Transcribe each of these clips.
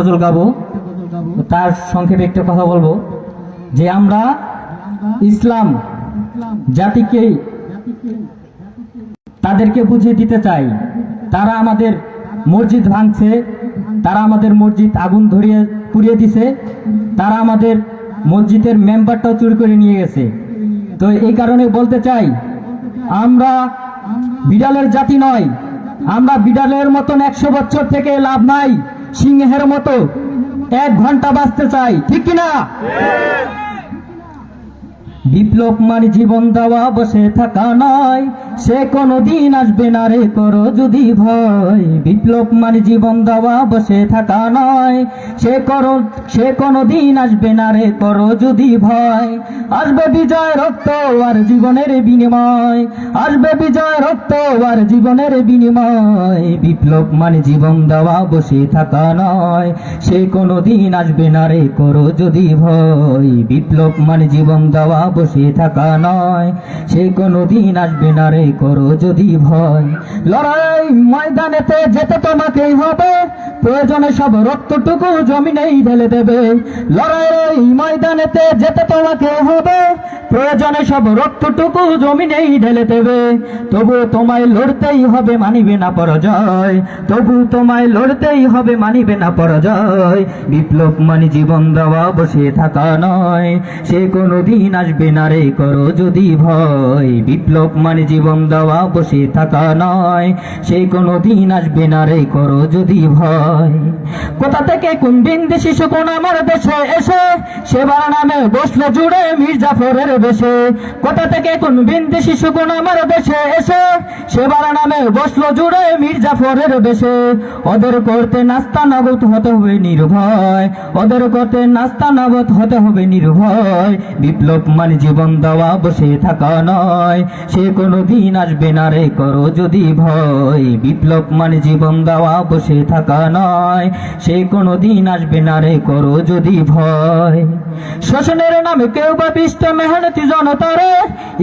গজল গাবো। তার সংক্ষেপে একটা কথা বলবো যে আমরা ইসলাম জাতিকে তাদেরকে বুঝিয়ে দিতে চাই। তারা আমাদের মসজিদ ভাঙছে, তারা আমাদের মসজিদ আগুন ধরিয়ে পুড়িয়ে দিছে, তারা আমাদের মসজিদের মেম্বারটাও চুরি করে নিয়ে গেছে। তো এই কারণে বলতে চাই, আমরা বিড়ালের জাতি নয়। আমরা বিড়ালের মতন 100 বছর থেকে লাভ নাই, সিংহের মতো 1 ঘন্টা বাঁচতে চাই, ঠিক কিনা? বিপ্লব মানে জীবন দেওয়া, বসে থাকা নয়, সে কোনদিন আসবে না রে করো যদি ভয়। বিপ্লব মানে জীবন দেওয়া, বসে থাকা নয়, সে কোনদিন আসবে না রে করো যদি ভয়। আসবে বিজয় রক্ত আর জীবনের বিনিময়, আসবে বিজয় রক্ত আর জীবনের বিনিময়। বিপ্লব মানে জীবন দেওয়া, বসে থাকা নয়, সে কোনদিন আসবে না রে করো যদি ভয়। বিপ্লব মানে জীবন দেওয়া, বসে থাকা নয়, সে কোনদিন আসবে না রে করো যদি ভয়। লড়াই ময়দানেতে যেতে তোমাকেই হবে, প্রয়োজনে সব রক্তটুকু জমিনেই ঢেলে দেবে। লড়াই ময়দানেতে যেতে তোমাকে হবে, প্রয়োজনে সব রক্তটুকু জমিনেই ঢেলে দেবে। তবু তোমায় লড়তেই হবে, মানিবে না পরাজয়। তবু তোমায় লড়তেই হবে, মানিবে না পরাজয়। বিপ্লব মানে জীবন দেওয়া, বসে থাকা নয়, সে কোনদিন আসবে না রে করো যদি ভয়। বিপ্লব মানে জীবন দেওয়া, বসে থাকা নয়, সে কোনদিন আসবে না রে করো যদি ভয়। কোথা থেকে কোন বিন্দেশি শকুন আমার দেশে এসে সেবার নামে বসলো জুড়ে মির্জাফরের বেশে। কোথা থেকে কোন বিন্দেশি শকুন আমার দেশে এসে সেবার নামে বসলো জুড়ে মির্জাফরের বেশে। ওদের করতে নাস্তা নাবুদ হতে হবে নির্ভয়, ওদের করতে নাস্তা নাবুদ হতে হবে নির্ভয়। বিপ্লব মানে জীবন দেওয়া, বসে থাকা নয়, সে কোনদিন আসবে না রে করো যদি ভয়। বিপ্লব মানে জীবন দেওয়া, বসে থাকা নয়, সে কোনদিন আসবে না রে করো যদি ভয়। শোষণের নামে কেউ বা পিষ্ট মেহনতি জনতারে,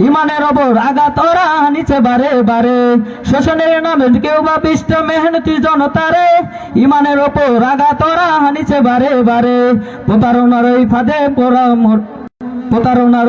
ইমানের ওপর আঘাত ওরা নিচে বারে বারে। শোষণের নামে কেউ বা পিষ্ট মেহনতি জনতারে, ইমানের ওপর আঘাত ওরা নিচে বারে বারে। প্রতারণার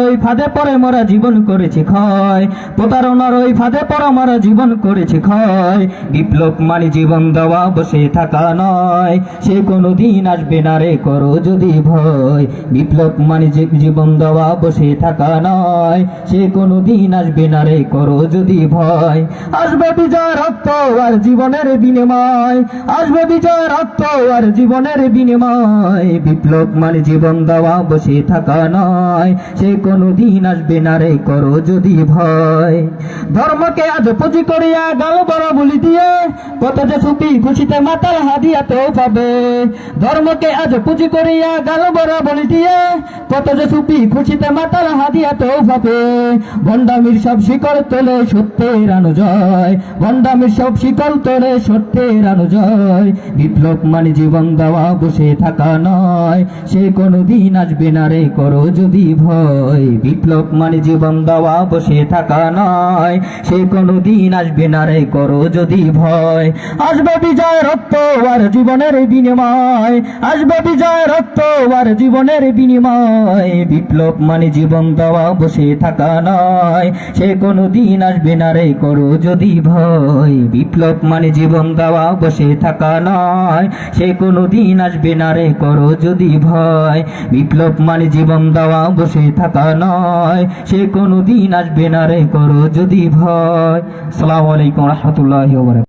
ওই ফাঁদে পড়ে মোরা জীবন করেছি ক্ষয়, প্রতারণার ওই ফাঁদে পড়ে মোরা জীবন করেছি ক্ষয়। বিপ্লব মানে জীবন দেওয়া, বসে থাকা নয়, সে কোনদিন আসবে না রে করো যদি ভয়। বিপ্লব মানে জীবন দেওয়া, বসে থাকা নয়, সে কোনদিন আসবে না রে করো যদি ভয়। আসবে বিজয় রক্ত আর জীবনের বিনিময়, আসবে বিজয় রক্ত আর জীবনের বিনিময়। বিপ্লব মানে জীবন দেওয়া, বসে থাকা নয়, সে কোনদিন আসবে না রে করো যদি ভয়। ধর্মকে আজ পুঁজি করিয়া গাল বড় বলি দিয়ে, কত যে সুপি খুশিতে মাতাল হাদিয়াতেও পাবে। ধর্মকে আজ পুঁজি করিয়া গাল বড় বলি দিয়ে, কত যে সুপি খুশিতে মাতাল হাদিয়াতেও পাবে। ভণ্ডামির সব শিকল তোলে সত্যের অনুজয়, ভণ্ডামির সব শিকল তোলে সত্যের অনুজয়। বিপ্লব মানে জীবন দেওয়া, বসে থাকা নয়, সে কোনদিন আসবে না রে করো যদি ভয়। বিপ্লব মানে জীবন দেওয়া, বসে থাকা নয়, সে কোনদিন আসবে না রে করো যদি ভয়। আসবে বিজয় রক্ত আর জীবনের বিনিময়, আসবে বিজয় রক্ত আর জীবনের বিনিময়। বিপ্লব মানে জীবন দেওয়া, বসে থাকা নয়, সে কোনদিন আসবে না রে করো যদি ভয়। বিপ্লব মানে জীবন দেওয়া, বসে থাকা নয়, সে কোনদিন আসবে না রে করো যদি ভয়। বিপ্লব মানে জীবন দেওয়া, বসে থাকা নয়, সে কোনদিন আসবে না রে করো যদি ভয়। আসসালামু আলাইকুম ওয়া রাহমাতুল্লাহি ওয়া বারাকাতুহু।